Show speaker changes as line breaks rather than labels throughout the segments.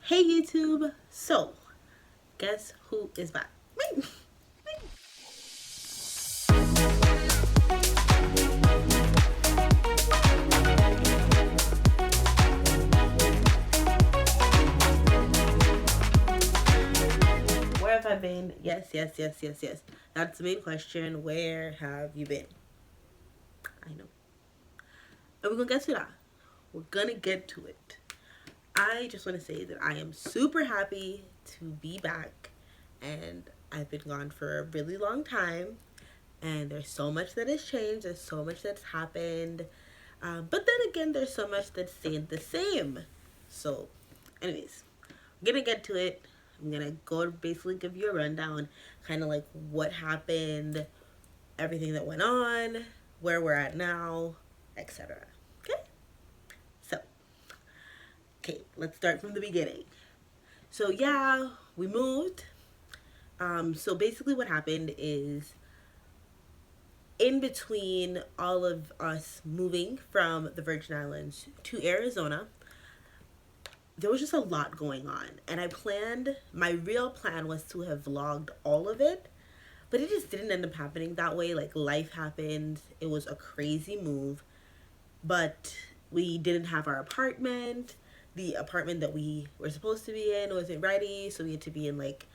Hey YouTube, so guess who is back? Me. Where have I been? Yes. That's the main question. Where have you been? I know. And we're gonna get to that. We're gonna get to it. I just want to say that I am super happy to be back, and I've been gone for a really long time, and there's so much that has changed, there's so much that's happened, but then again, there's so much that's stayed the same. So, anyways, I'm gonna get to it. I'm gonna go basically give you a rundown, kind of like what happened, everything that went on, where we're at now, etc. Okay? So, okay, let's start from the beginning. So yeah, we moved. So basically what happened is in between all of us moving from the Virgin Islands to Arizona, there was just a lot going on. And my real plan was to have vlogged all of it, but it just didn't end up happening that way. Like, life happened. It was a crazy move, but we didn't have our apartment. The apartment that we were supposed to be in wasn't ready, so we had to be in like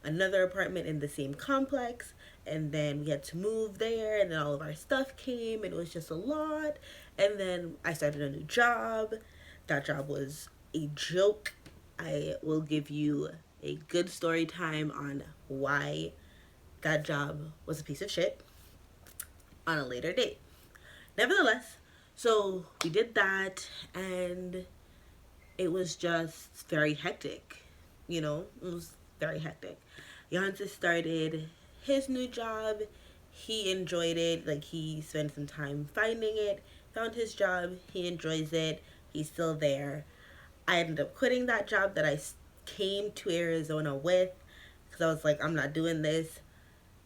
another apartment in the same complex, and then we had to move there, and then all of our stuff came, and it was just a lot. And then I started a new job. That job was a joke. I will give you a good story time on why that job was a piece of shit on a later date. Nevertheless, so we did that, and it was just very hectic. It was very hectic. Janse started his new job. He enjoyed it. Like, he spent some time finding it, found his job. He enjoys it. He's still there. I ended up quitting that job that I came to Arizona with, because I was like, I'm not doing this.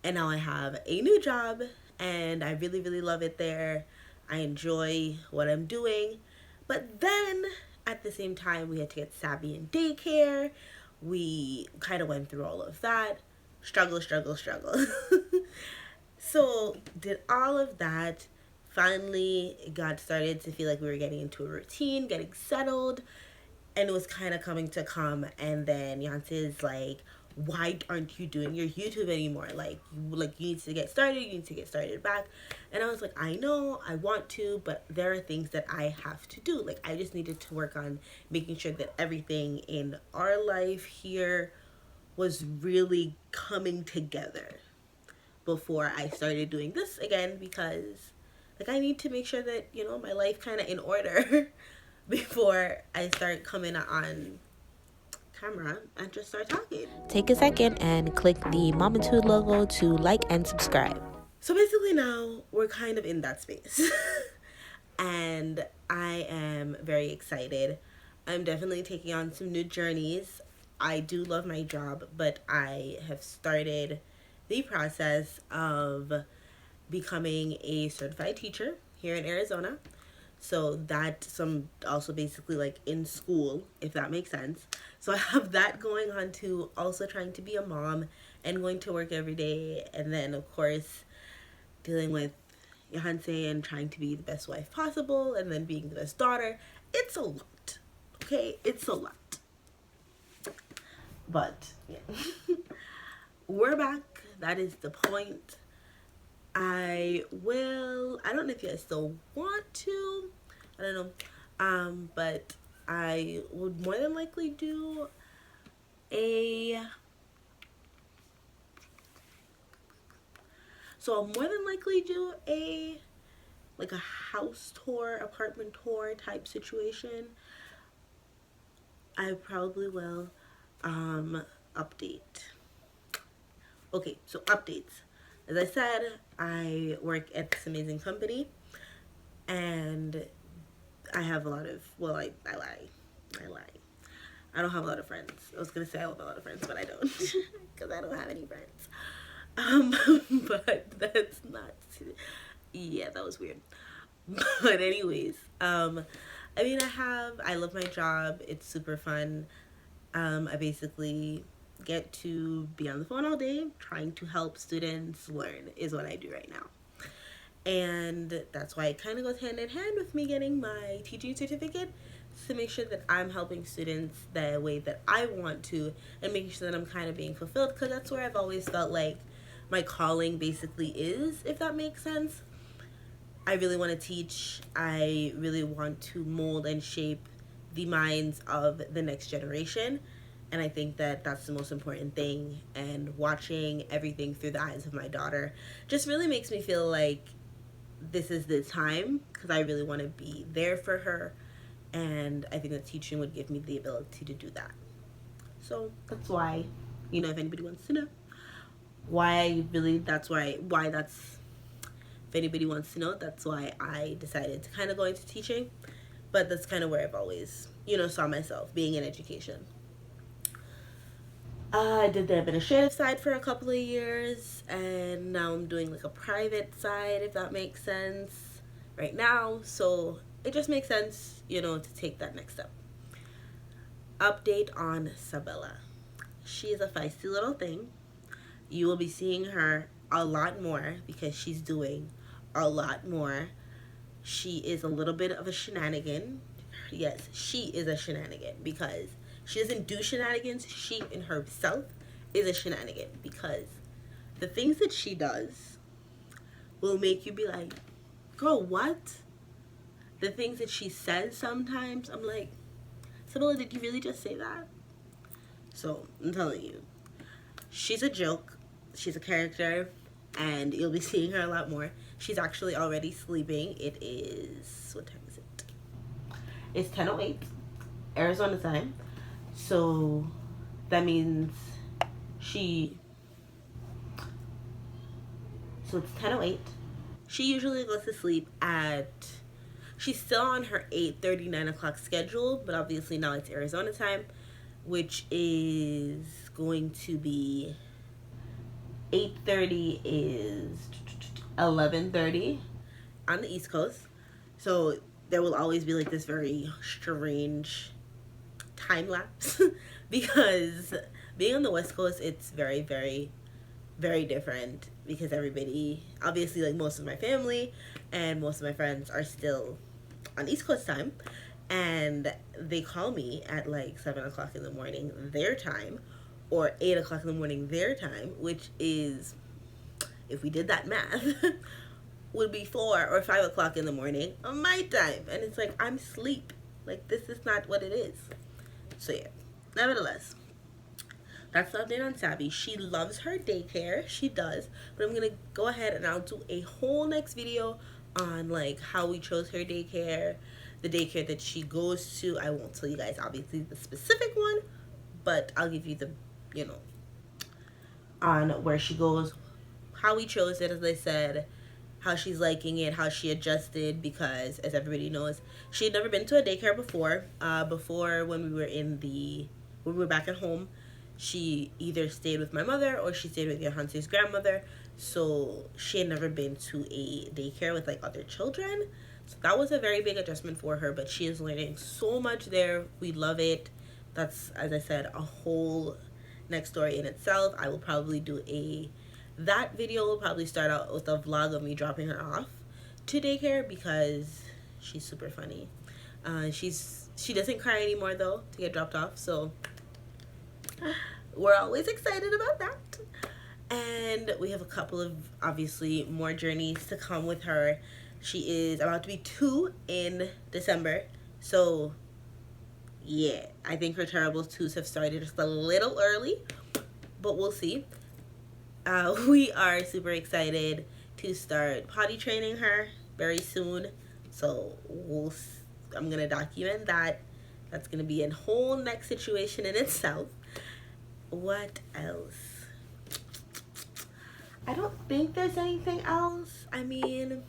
And now I have a new job, and I really, really love it there. I enjoy what I'm doing. But then at the same time, we had to get Savvy in daycare. We kind of went through all of that. Struggle. So did all of that. Finally got started to feel like we were getting into a routine, getting settled, and it was kind of coming to come. And then Janse's like, why aren't you doing your YouTube anymore? Like you need to get started. You need to get started back. And I was like, I know, I want to, but there are things that I have to do. Like, I just needed to work on making sure that everything in our life here was really coming together before I started doing this again, because like, I need to make sure that, my life kind of in order before I start coming on camera and just start talking.
Take a second and click the Momitude logo to like and subscribe.
So basically now we're kind of in that space. And I am very excited. I'm definitely taking on some new journeys. I do love my job, but I have started the process of becoming a certified teacher here in Arizona. So that's also basically like in school, if that makes sense. So I have that going on too. Also trying to be a mom and going to work every day. And then, of course, dealing with Janse and trying to be the best wife possible, and then being the best daughter. It's a lot. Okay? It's a lot. But, yeah. We're back. That is the point. I don't know if you guys still want to. I don't know. But I would more than likely do I'll more than likely do a house tour, apartment tour type situation. I probably will update. Okay, so updates. As I said, I work at this amazing company, and I have a lot of, well, I lie. I don't have a lot of friends. I was going to say I have a lot of friends, but I don't, because I don't have any friends. But that's not, yeah, that was weird. But anyways, I love my job. It's super fun. I basically get to be on the phone all day trying to help students learn, is what I do right now. And that's why it kind of goes hand in hand with me getting my teaching certificate, to make sure that I'm helping students the way that I want to, and making sure that I'm kind of being fulfilled, because that's where I've always felt like my calling basically is, if that makes sense. I really want to teach. I really want to mold and shape the minds of the next generation. And I think that that's the most important thing. And watching everything through the eyes of my daughter just really makes me feel like this is the time, because I really want to be there for her. And I think that teaching would give me the ability to do that. So that's why, if anybody wants to know why that's if anybody wants to know, that's why I decided to kind of go into teaching. But that's kind of where I've always, saw myself being in education. I did the administrative side for a couple of years, and now I'm doing like a private side, if that makes sense, right now. So it just makes sense, to take that next step. Update on Sabella. She is a feisty little thing. You will be seeing her a lot more because she's doing a lot more. She is a little bit of a shenanigan. Yes, she is a shenanigan, because she doesn't do shenanigans. She in herself is a shenanigan, because the things that she does will make you be like, girl, what? The things that she says sometimes, I'm like, Sabella, did you really just say that? So I'm telling you, she's a joke. She's a character, and you'll be seeing her a lot more. She's actually already sleeping. It is, what time is it? It's 10:08 Arizona time. So that means she so it's 10:08. She usually goes to sleep at she's still on her 8:30, 9 o'clock schedule, but obviously now it's Arizona time, which is going to be 8:30 is 11:30 on the East Coast. So there will always be like this very strange time lapse because being on the West Coast, it's very, very, very different, because everybody, obviously, like most of my family and most of my friends are still on East Coast time, and they call me at like 7 o'clock in the morning their time, or 8 o'clock in the morning their time, which is, if we did that math, would be 4 or 5 o'clock in the morning on my time. And it's like, I'm asleep. Like, this is not what it is. So yeah, nevertheless, that's the update on Savvy. She loves her daycare. She does. But I'm going to go ahead and I'll do a whole next video on like how we chose her daycare, the daycare that she goes to. I won't tell you guys obviously the specific one, but I'll give you the, on where she goes, how we chose it, as I said, how she's liking it, how she adjusted, because as everybody knows, she had never been to a daycare before. Before, when we were back at home, she either stayed with my mother or she stayed with your Hansi's grandmother. So she had never been to a daycare with like other children. So that was a very big adjustment for her, but she is learning so much there. We love it. That's, as I said, a whole next story in itself. I will probably do that video will probably start out with a vlog of me dropping her off to daycare, because she's super funny. She doesn't cry anymore though to get dropped off, so we're always excited about that. And we have a couple of obviously more journeys to come with her. She is about to be 2 in December, so yeah, I think her terrible twos have started just a little early, but we'll see. We are super excited to start potty training her very soon. So I'm going to document that. That's going to be a whole next situation in itself. What else? I don't think there's anything else. I mean,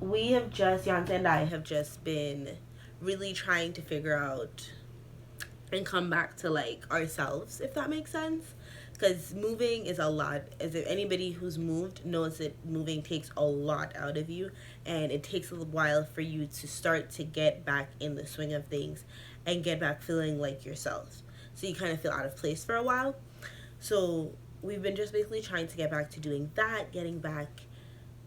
Yanta and I have just been really trying to figure out and come back to like ourselves, if that makes sense. Because moving is a lot. As if anybody who's moved knows that moving takes a lot out of you, and it takes a while for you to start to get back in the swing of things and get back feeling like yourself. So you kind of feel out of place for a while. So we've been just basically trying to get back to doing that, getting back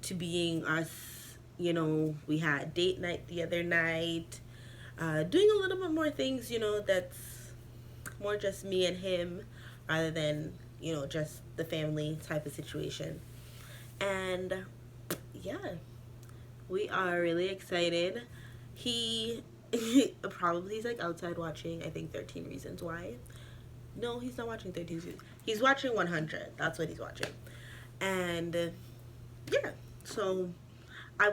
to being us. You know, we had date night the other night, doing a little bit more things, you know, that's more just me and him rather than, you know, just the family type of situation. And yeah, we are really excited. He probably he's like outside watching, I think, 13 Reasons Why. No, he's not watching 13 Reasons. He's watching 100. That's what he's watching. And yeah, so I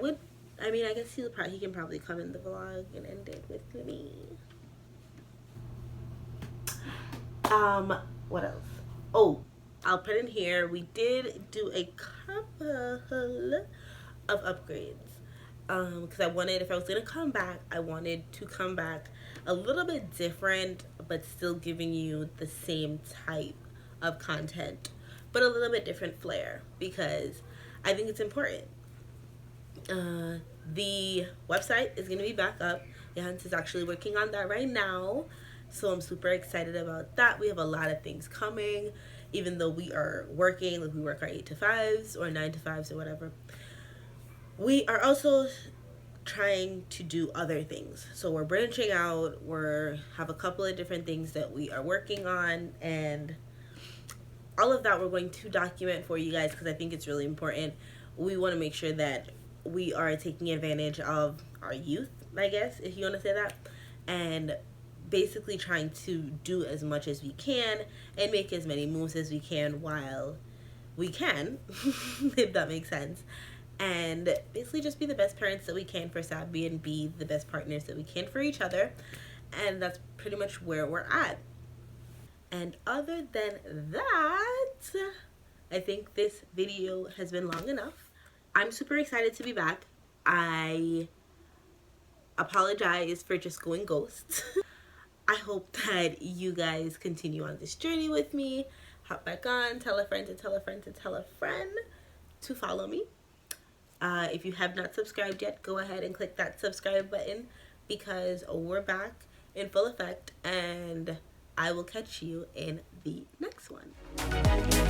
mean, I guess he can probably come in the vlog and end it with me. What else? Oh, I'll put in here. We did do a couple of upgrades. Because I wanted, if I was gonna come back, I wanted to come back a little bit different, but still giving you the same type of content, but a little bit different flair, because I think it's important. The website is going to be back up. Jans is actually working on that right now, so I'm super excited about that. We have a lot of things coming, even though we are working, like we work our 8 to 5s or 9 to 5s or whatever. We are also trying to do other things, so we're branching out. We have a couple of different things that we are working on, and all of that we're going to document for you guys, because I think it's really important. We want to make sure that we are taking advantage of our youth, I guess, if you want to say that, and basically trying to do as much as we can and make as many moves as we can while we can, if that makes sense, and basically just be the best parents that we can for Sabby and be the best partners that we can for each other. And that's pretty much where we're at. And other than that, I think this video has been long enough. I'm super excited to be back. I apologize for just going ghost. I hope that you guys continue on this journey with me. Hop back on, tell a friend to tell a friend to tell a friend to follow me. If you have not subscribed yet, go ahead and click that subscribe button, because we're back in full effect, and I will catch you in the next one.